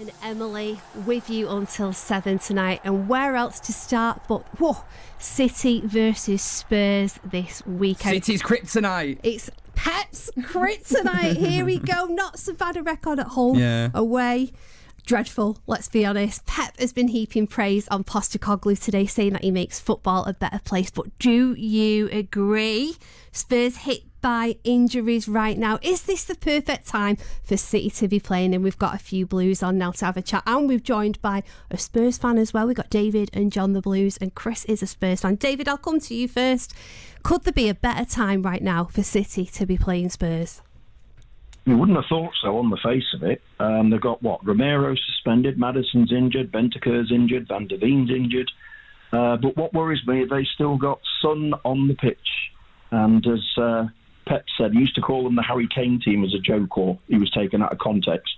and Emily with you until 7 tonight, and where else to start but City versus Spurs this weekend. City's kryptonite. It's Pep's kryptonite. Here we go. Not so bad a record at home. Away, dreadful, let's be honest. Pep has been heaping praise on Postecoglou today, saying that he makes football a better place. But do you agree? Spurs hit by injuries right now. Is this the perfect time for City to be playing? And we've got a few Blues on now to have a chat, and we've joined by a Spurs fan as well. We've got David and John the Blues, and Chris is a Spurs fan. David, I'll come to you first. Could there be a better time right now for City to be playing Spurs? You wouldn't have thought so on the face of it. They've got Romero suspended, Maddison's injured, Bentancur's injured, Van der Veen's injured. But what worries me is they still got Son on the pitch. And as Pep said, he used to call them the Harry Kane team as a joke, or he was taken out of context.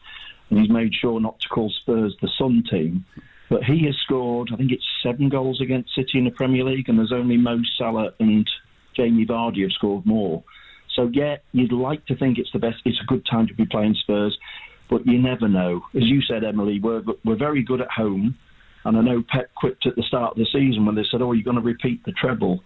And he's made sure not to call Spurs the Son team. But he has scored, I think it's 7 goals against City in the Premier League, and there's only Mo Salah and Jamie Vardy have scored more. So, yeah, you'd like to think it's the best. It's a good time to be playing Spurs, but you never know. As you said, Emily, we're very good at home. And I know Pep quipped at the start of the season when they said, you're going to repeat the treble.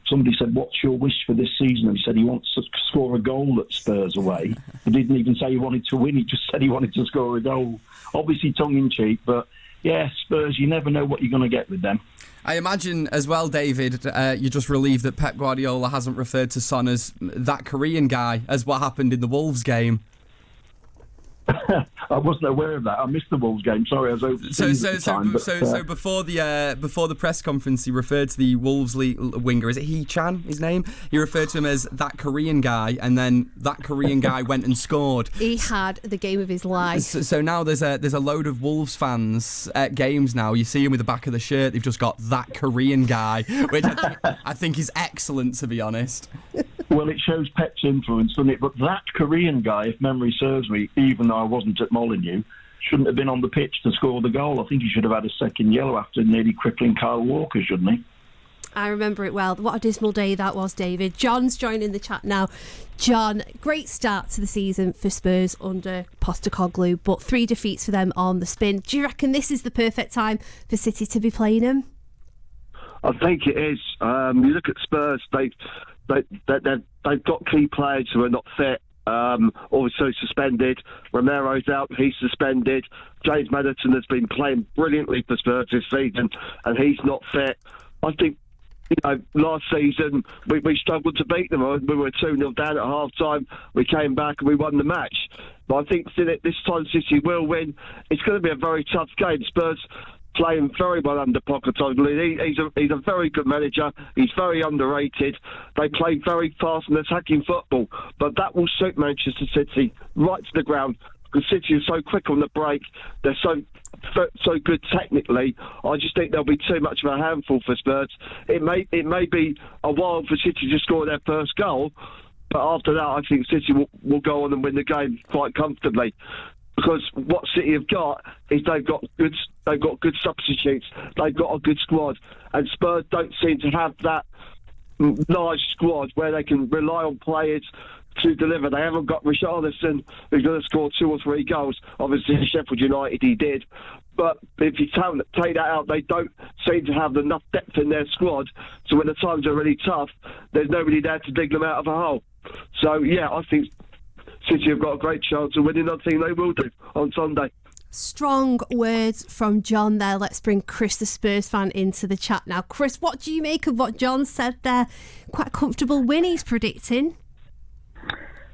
Somebody said, what's your wish for this season? And he said he wants to score a goal at Spurs away. He didn't even say he wanted to win. He just said he wanted to score a goal. Obviously tongue-in-cheek, but yeah, Spurs, you never know what you're going to get with them. I imagine as well, David, you're just relieved that Pep Guardiola hasn't referred to Son as that Korean guy, as what happened in the Wolves game. I wasn't aware of that. I missed the Wolves game. Sorry, I was overseas at the time. So before the press conference, he referred to the Wolves winger. Is it Hee-chan, his name? He referred to him as that Korean guy, and then that Korean guy went and scored. He had the game of his life. So now there's a load of Wolves fans at games now. You see him with the back of the shirt. They've just got that Korean guy, which I think is excellent, to be honest. Well, it shows Pep's influence, doesn't it? But that Korean guy, if memory serves me, even though I wasn't at Molineux, shouldn't have been on the pitch to score the goal. I think he should have had a second yellow after nearly crippling Kyle Walker, shouldn't he? I remember it well. What a dismal day that was, David. John's joining the chat now. John, great start to the season for Spurs under Postecoglou, but 3 defeats for them on the spin. Do you reckon this is the perfect time for City to be playing them? I think it is. You look at Spurs, they've got key players who are not fit, also suspended. Romero's out, he's suspended. James Maddison has been playing brilliantly for Spurs this season, and he's not fit. I think, last season we struggled to beat them. We were 2-0 down at half-time. We came back and we won the match. But I think this time City will win. It's going to be a very tough game. Spurs playing very well under Postecoglou. He's a very good manager. He's very underrated. They play very fast and attacking football, but that will suit Manchester City right to the ground, because City is so quick on the break. They're so good technically. I just think they'll be too much of a handful for Spurs. It may be a while for City to score their first goal, but after that, I think City will go on and win the game quite comfortably. Because what City have got is they've got good substitutes, they've got a good squad, and Spurs don't seem to have that large squad where they can rely on players to deliver. They haven't got Richarlison, who's going to score 2 or 3 goals. Obviously, Sheffield United, he did. But if you take that out, they don't seem to have enough depth in their squad, so when the times are really tough, there's nobody there to dig them out of a hole. So, yeah, I think City have got a great chance of winning. I think they will do on Sunday. Strong words from John there. Let's bring Chris, the Spurs fan, into the chat now. Chris, what do you make of what John said there? Quite a comfortable win he's predicting.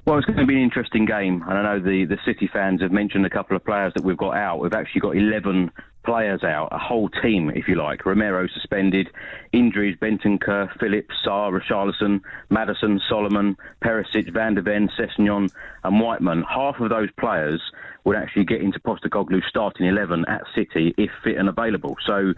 Well, it's going to be an interesting game. And I know the City fans have mentioned a couple of players that we've got out. We've actually got 11 players out, a whole team, if you like. Romero suspended, injuries, Bentancur, Phillips, Sarr, Richarlison, Maddison, Solomon, Perisic, Van der Ven, Sessegnon and Whiteman. Half of those players would actually get into Postecoglou's starting 11 at City if fit and available. So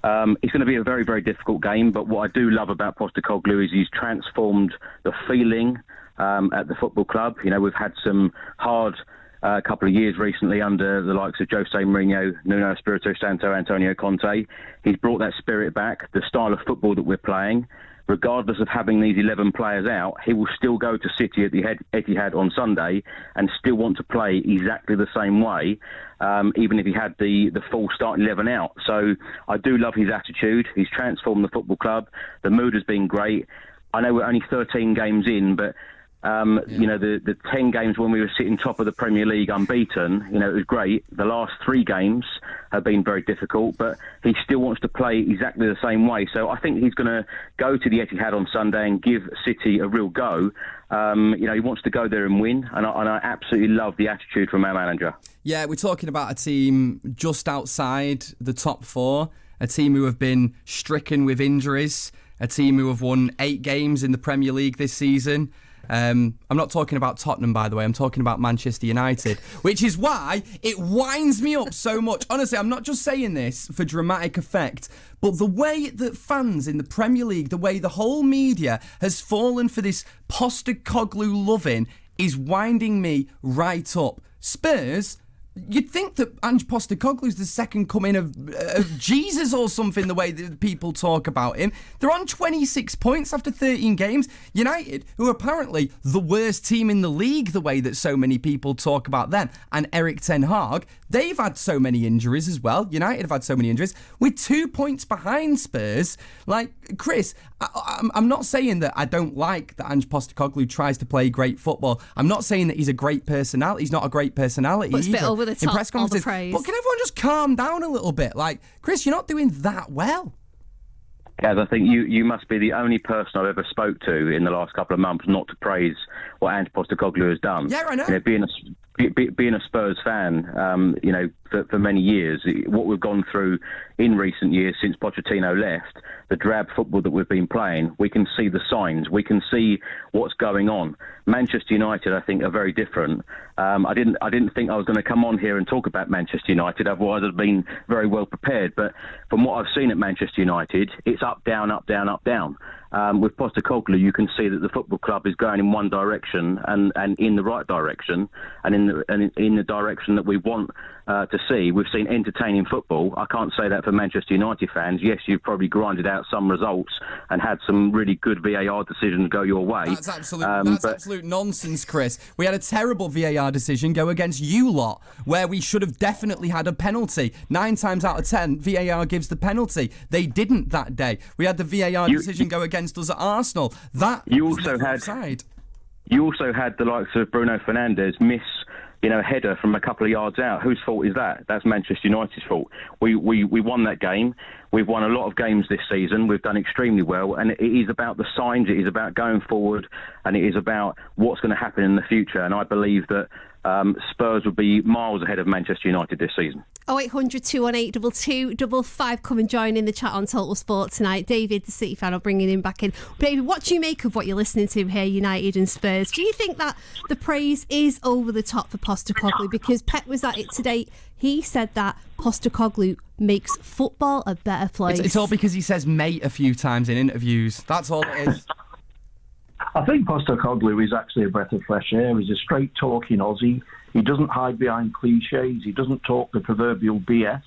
it's going to be a very, very difficult game. But what I do love about Postecoglou is he's transformed the feeling at the football club. We've had some hard couple of years recently under the likes of Jose Mourinho, Nuno Espirito Santo, Antonio Conte. He's brought that spirit back, the style of football that we're playing. regardless of having these 11 players out, he will still go to City at the Etihad on Sunday and still want to play exactly the same way, even if he had the full starting 11 out. So I do love his attitude. He's transformed the football club. The mood has been great. I know we're only 13 games in, but the 10 games when we were sitting top of the Premier League unbeaten, it was great. The last 3 games have been very difficult, but he still wants to play exactly the same way. So I think he's going to go to the Etihad on Sunday and give City a real go. He wants to go there and win, and I absolutely love the attitude from our manager. Yeah, we're talking about a team just outside the top 4, a team who have been stricken with injuries, a team who have won 8 games in the Premier League this season. I'm not talking about Tottenham, by the way. I'm talking about Manchester United, which is why it winds me up so much. Honestly, I'm not just saying this for dramatic effect, but the way that fans in the Premier League, the way the whole media has fallen for this Postecoglou loving is winding me right up. Spurs, you'd think that Ange Postecoglou's the second coming of Jesus or something, the way that people talk about him. They're on 26 points after 13 games. United, who are apparently the worst team in the league, the way that so many people talk about them, and Erik ten Hag, they've had so many injuries as well. United have had so many injuries. We're 2 points behind Spurs. Like, Chris, I'm not saying that I don't like that Ange Postecoglou tries to play great football. I'm not saying that he's a great personality. He's not a great personality but it's either. A bit over the top, in press conferences. But can everyone just calm down a little bit? Like, Chris, you're not doing that well. Gaz, I think you must be the only person I've ever spoke to in the last couple of months not to praise what Ange Postecoglou has done. Yeah, I know. Being a Spurs fan, for many years, what we've gone through in recent years since Pochettino left, the drab football that we've been playing, we can see the signs. We can see what's going on. Manchester United, I think, are very different. I didn't think I was going to come on here and talk about Manchester United. Otherwise, I'd been very well prepared. But from what I've seen at Manchester United, it's up, down, up, down, up, down. With Postecoglou, you can see that the football club is going in one direction and in the right direction, and in the direction that we want to see. We've seen entertaining football. I can't say that for Manchester United fans. Yes, you've probably grinded out some results and had some really good VAR decisions go your way. That's absolute nonsense, Chris. We had a terrible VAR decision go against you lot, where we should have definitely had a penalty. 9 times out of 10, VAR gives the penalty. They didn't that day. We had the VAR decision go against us at Arsenal. You also had the likes of Bruno Fernandes miss a header from a couple of yards out. Whose fault is that? That's Manchester United's fault. We won that game. We've won a lot of games this season. We've done extremely well, and it is about the signs. It is about going forward, and it is about what's going to happen in the future. And I believe that Spurs will be miles ahead of Manchester United this season. 0800 218 2255. Come and join in the chat on Total Sport tonight. David, the City fan, I'm bringing him back in. David, what do you make of what you're listening to here, United and Spurs? Do you think that the praise is over the top for Postecoglou? Because Pep was at it today. He said that Postecoglou makes football a better place. It's all because he says mate a few times in interviews. That's all it is. I think Postecoglou is actually a breath of fresh air. He's a straight-talking Aussie. He doesn't hide behind cliches. He doesn't talk the proverbial BS.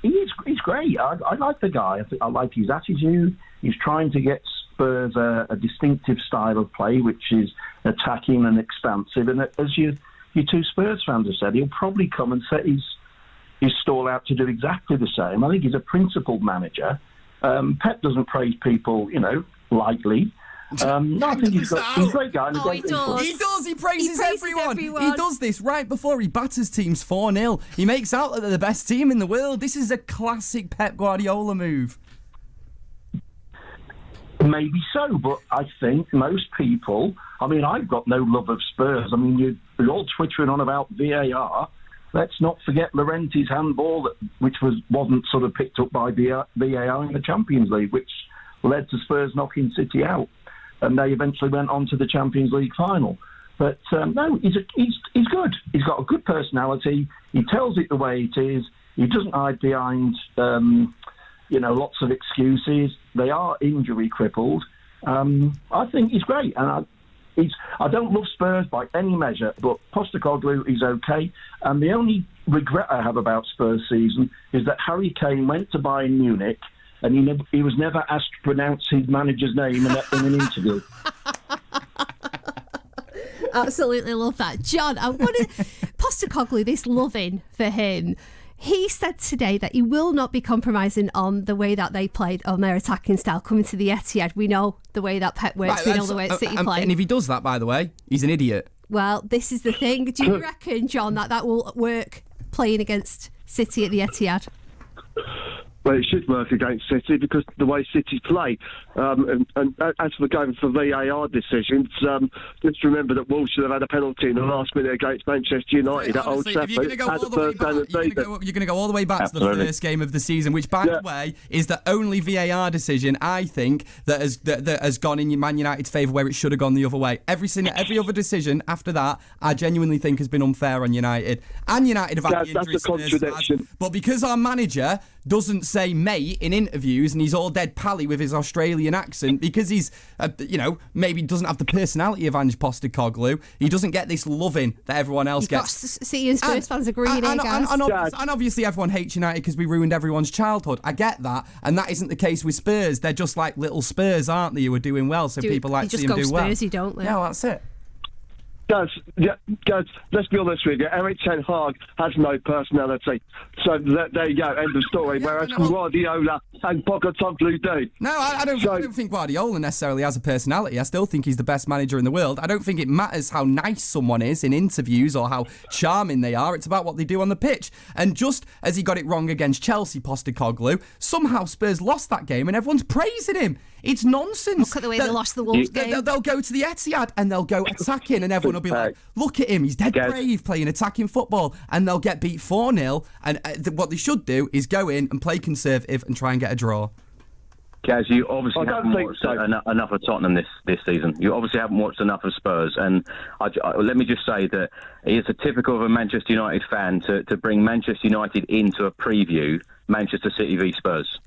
He's great. I like the guy. I like his attitude. He's trying to get Spurs a distinctive style of play, which is attacking and expansive. And as you two Spurs fans have said, he'll probably come and set his stall out to do exactly the same. I think he's a principled manager. Pep doesn't praise people, lightly. No, I think he's a great guy. And he does. He praises everyone. He does this right before he batters teams 4-0. He makes out that they're the best team in the world. This is a classic Pep Guardiola move. Maybe so, but I think most people... I've got no love of Spurs. You're all twittering on about VAR. Let's not forget Llorenti's handball, which wasn't sort of picked up by VAR in the Champions League, which led to Spurs knocking City out. And they eventually went on to the Champions League final. But no, he's good. He's got a good personality. He tells it the way it is. He doesn't hide behind, lots of excuses. They are injury crippled. I think he's great. And I don't love Spurs by any measure, but Postecoglou is okay. And the only regret I have about Spurs season is that Harry Kane went to Bayern Munich and he was never asked to pronounce his manager's name in an interview. Absolutely love that. John, Postecoglou, this loving for him. He said today that he will not be compromising on the way that they played, on their attacking style, coming to the Etihad. We know the way that Pep works, we know the way that City play. And if he does that, by the way, he's an idiot. Well, this is the thing. Do you reckon, John, that will work playing against City at the Etihad? Well, it should work against City because the way City play. And as for going for VAR decisions, just remember that Wolves should have had a penalty in the last minute against Manchester United at Old Trafford. You're going to go all the way back to the first game of the season, which, by the way, is the only VAR decision I think that has gone in Man United's favour where it should have gone the other way. Every other decision after that, I genuinely think has been unfair on United. And United have had the injuries. That's a contradiction. But because our manager doesn't say mate in interviews and he's all dead pally with his Australian accent because he's, maybe doesn't have the personality of Ange Postecoglou, he doesn't get this loving that everyone else gets. City and Spurs fans agreeing, guys. And obviously everyone hates United because we ruined everyone's childhood. I get that. And that isn't the case with Spurs. They're just like little Spurs, aren't they, who are doing well, so people like to see them do well. Spursy, don't they? Yeah, well, that's it. Gaz, let's be honest with you. Eric Ten Hag has no personality. So there you go, end of story. Whereas Guardiola and Postecoglou do. No, I don't think Guardiola necessarily has a personality. I still think he's the best manager in the world. I don't think it matters how nice someone is in interviews or how charming they are. It's about what they do on the pitch. And just as he got it wrong against Chelsea, Postecoglou, somehow Spurs lost that game and everyone's praising him. It's nonsense. Look at the way they lost the Wolves game. They'll go to the Etihad and they'll go attacking and everyone will be like, look at him, he's dead brave playing attacking football, and they'll get beat 4-0 and what they should do is go in and play conservative and try and get a draw. Gaz, you obviously haven't watched enough of Tottenham this season. You obviously haven't watched enough of Spurs. And let me just say that it's a typical of a Manchester United fan to bring Manchester United into a preview, Manchester City v Spurs.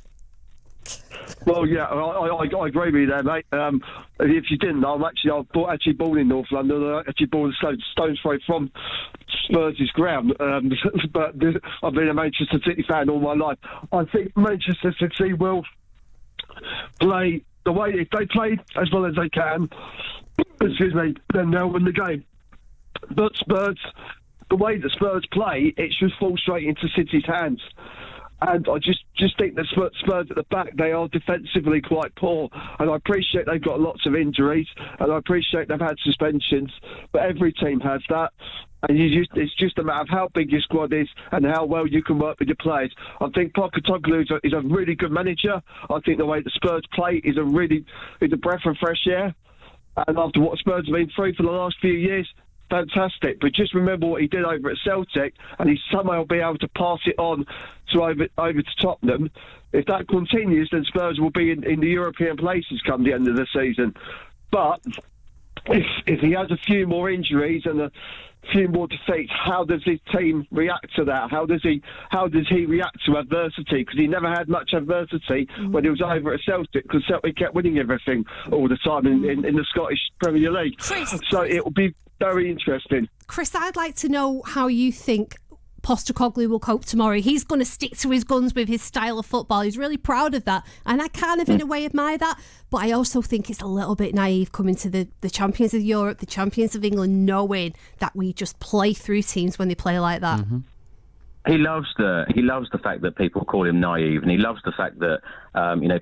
Well, yeah, I agree with you there, mate. If you didn't, I'm actually born in North London. I'm actually born a stone's throw from Spurs' ground. But I've been a Manchester City fan all my life. I think Manchester City will play the way, if they play as well as they can, then they'll win the game. But Spurs, the way that Spurs play, it should fall straight into City's hands. And I just think that Spurs at the back, they are defensively quite poor. And I appreciate they've got lots of injuries, and I appreciate they've had suspensions, but every team has that. And it's just a matter of how big your squad is and how well you can work with your players. I think Postecoglou is a really good manager. I think the way the Spurs play is a breath of fresh air. And after what Spurs have been through for the last few years, fantastic. But just remember what he did over at Celtic, and he somehow be able to pass it on to over to Tottenham. If that continues, then Spurs will be in the European places come the end of the season. But if he has a few more injuries and a few more defeats, how does his team react to that? How does he react to adversity? Because he never had much adversity when he was over at Celtic, because Celtic kept winning everything all the time in the Scottish Premier League. So it will be very interesting. Chris, I'd like to know how you think Postecoglou will cope tomorrow. He's going to stick to his guns with his style of football. He's really proud of that, and I kind of in a way admire that, but I also think it's a little bit naive coming to the champions of Europe, the champions of England, knowing that we just play through teams when they play like that. Mm-hmm. He loves the fact that people call him naive, and he loves the fact that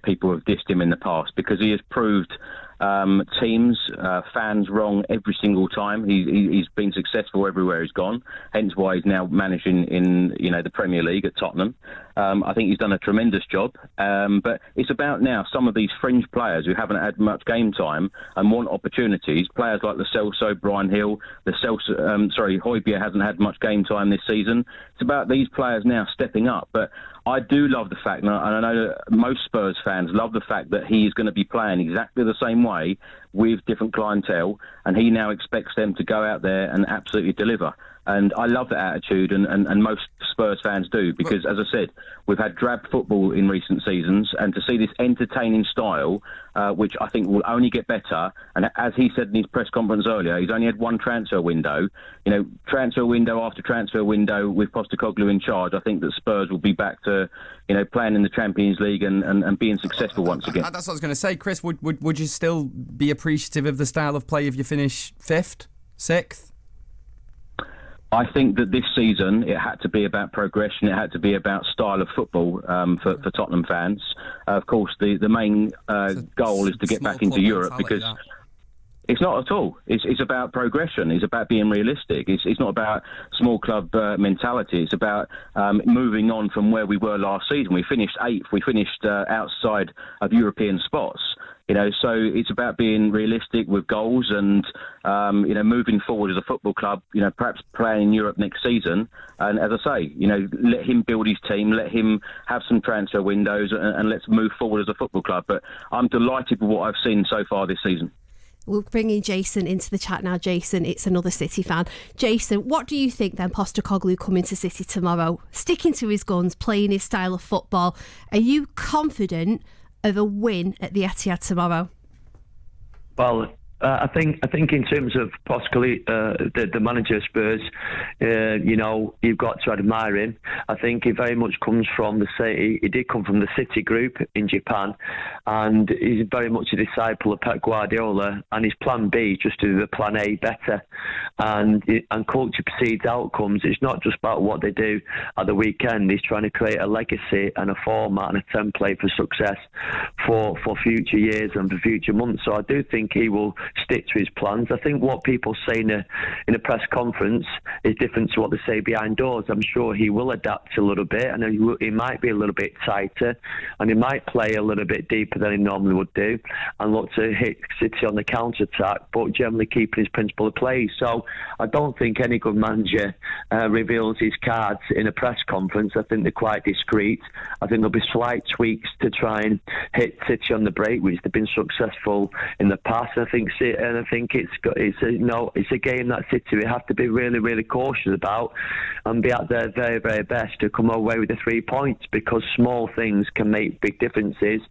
people have dissed him in the past, because he has proved fans wrong every single time. He's been successful everywhere he's gone, hence why he's now managing in the Premier League at Tottenham. I think he's done a tremendous job, but it's about now some of these fringe players who haven't had much game time and want opportunities. Players like Lo Celso, Brian Hill, Højbjerg hasn't had much game time this season. It's about these players now stepping up. But I do love the fact, and I know that most Spurs fans love the fact that he is going to be playing exactly the same way with different clientele, and he now expects them to go out there and absolutely deliver. And I love that attitude, and most Spurs fans do, because, as I said, we've had drab football in recent seasons, and to see this entertaining style, which I think will only get better, and as he said in his press conference earlier, he's only had one transfer window. Transfer window after transfer window with Postecoglou in charge, I think that Spurs will be back to, playing in the Champions League and being successful once again. That's what I was going to say, Chris. Would you still be appreciative of the style of play if you finish 5th, 6th? I think that this season it had to be about progression. It had to be about style of football for Tottenham fans. Of course, the main goal is to get back into Europe, because it's not at all. It's about progression. It's about being realistic. It's not about small club mentality. It's about moving on from where we were last season. We finished 8th. We finished outside of European spots. So it's about being realistic with goals and, moving forward as a football club, perhaps playing in Europe next season. And as I say, let him build his team, let him have some transfer windows, and let's move forward as a football club. But I'm delighted with what I've seen so far this season. We'll bring in Jason into the chat now. Jason, it's another City fan. Jason, what do you think then, Postecoglou coming to City tomorrow, sticking to his guns, playing his style of football? Are you confident of a win at the Etihad tomorrow? Well, I think in terms of Postecoglou, the manager of Spurs, you've got to admire him. I think he very much comes from the City. He did come from the City group in Japan, and he's very much a disciple of Pep Guardiola. And his plan B is just to do the plan A better. And culture precedes outcomes. It's not just about what they do at the weekend. He's trying to create a legacy and a format and a template for success for future years and for future months. So I do think he will stick to his plans. I think what people say in a press conference is different to what they say behind doors. I'm sure he will adapt a little bit, and he might be a little bit tighter, and he might play a little bit deeper than he normally would do and look to hit City on the counter-attack, but generally keeping his principle of play. So I don't think any good manager reveals his cards in a press conference. I think they're quite discreet. I think there'll be slight tweaks to try and hit City on the break, which they've been successful in the past. I think it's a game that City we have to be really, really cautious about and be at their very, very best to come away with the 3 points, because small things can make big differences,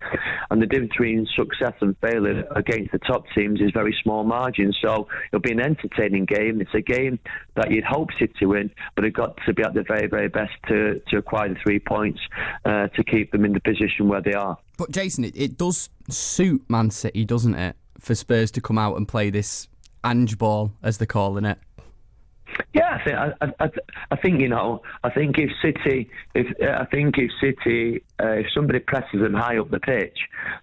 and the difference between success and failure against the top teams is very small margins. So it'll be an entertaining game. It's a game that you'd hope City win, but they've got to be at the very, very best to acquire the 3 points to keep them in the position where they are. But Jason, it does suit Man City, doesn't it, for Spurs to come out and play this Ange ball, as they're calling it? Yeah, I think if somebody presses them high up the pitch,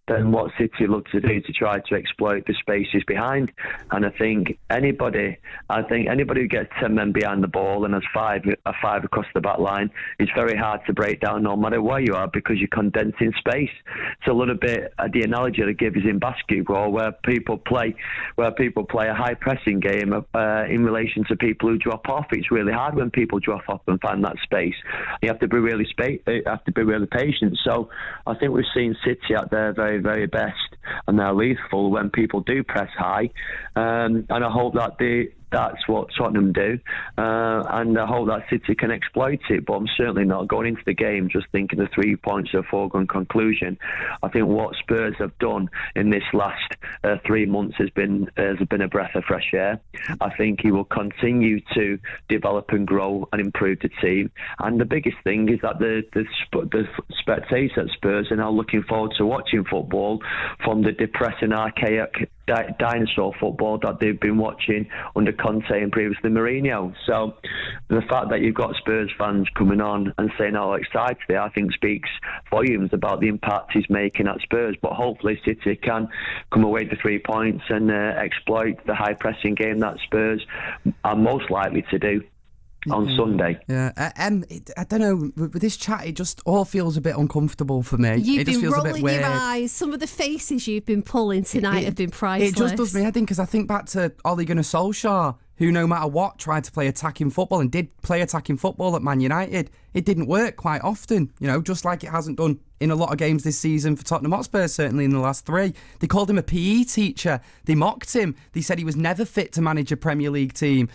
then what City look to do is to try to exploit the spaces behind. And I think anybody who gets 10 men behind the ball and has five across the back line, it's very hard to break down no matter where you are, because you're condensing space. It's a little bit the analogy I give is in basketball, where people play a high pressing game in relation to people who drop off. It's really hard when people drop off and find that space. You have to be really patient. So I think we've seen City at their very, very best and they're lethal when people do press high. And I hope that that's what Tottenham do, and I hope that City can exploit it. But I'm certainly not going into the game just thinking the 3 points are a foregone conclusion. I think what Spurs have done in this last 3 months has been a breath of fresh air. I think he will continue to develop and grow and improve the team. And the biggest thing is that the spectators at Spurs are now looking forward to watching football from the depressing, archaic dinosaur football that they've been watching under Conte and previously Mourinho. So the fact that you've got Spurs fans coming on and saying how excited they are, I think speaks volumes about the impact he's making at Spurs. But hopefully City can come away with the 3 points and exploit the high pressing game that Spurs are most likely to do on Sunday. Yeah, I don't know, with this chat, it just all feels a bit uncomfortable for me. You've been rolling your eyes. Some of the faces you've been pulling tonight have been priceless. It just does me head in, because I think back to Ole Gunnar Solskjaer, who no matter what tried to play attacking football and did play attacking football at Man United. It didn't work quite often, just like it hasn't done in a lot of games this season for Tottenham Hotspur, certainly in the last 3. They called him a PE teacher. They mocked him. They said he was never fit to manage a Premier League team.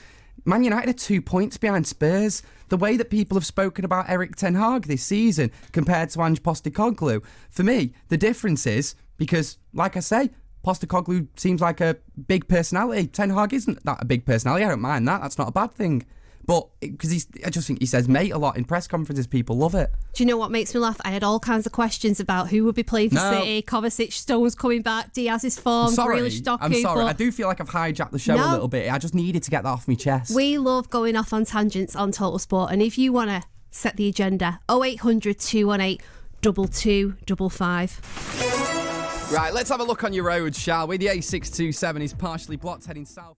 Man United are 2 points behind Spurs. The way that people have spoken about Erik ten Hag this season compared to Ange Postecoglou, for me, the difference is because, like I say, Postecoglou seems like a big personality. Ten Hag isn't that a big personality. I don't mind that. That's not a bad thing. But because I just think he says mate a lot in press conferences. People love it. Do you know what makes me laugh? I had all kinds of questions about who would be playing for City. Kovacic, Stones coming back, Diaz's form, Grealish, Doku. I'm sorry. I do feel like I've hijacked the show a little bit. I just needed to get that off my chest. We love going off on tangents on Total Sport. And if you want to set the agenda, 0800 218 2255. Right, let's have a look on your roads, shall we? The A627 is partially blocked heading south.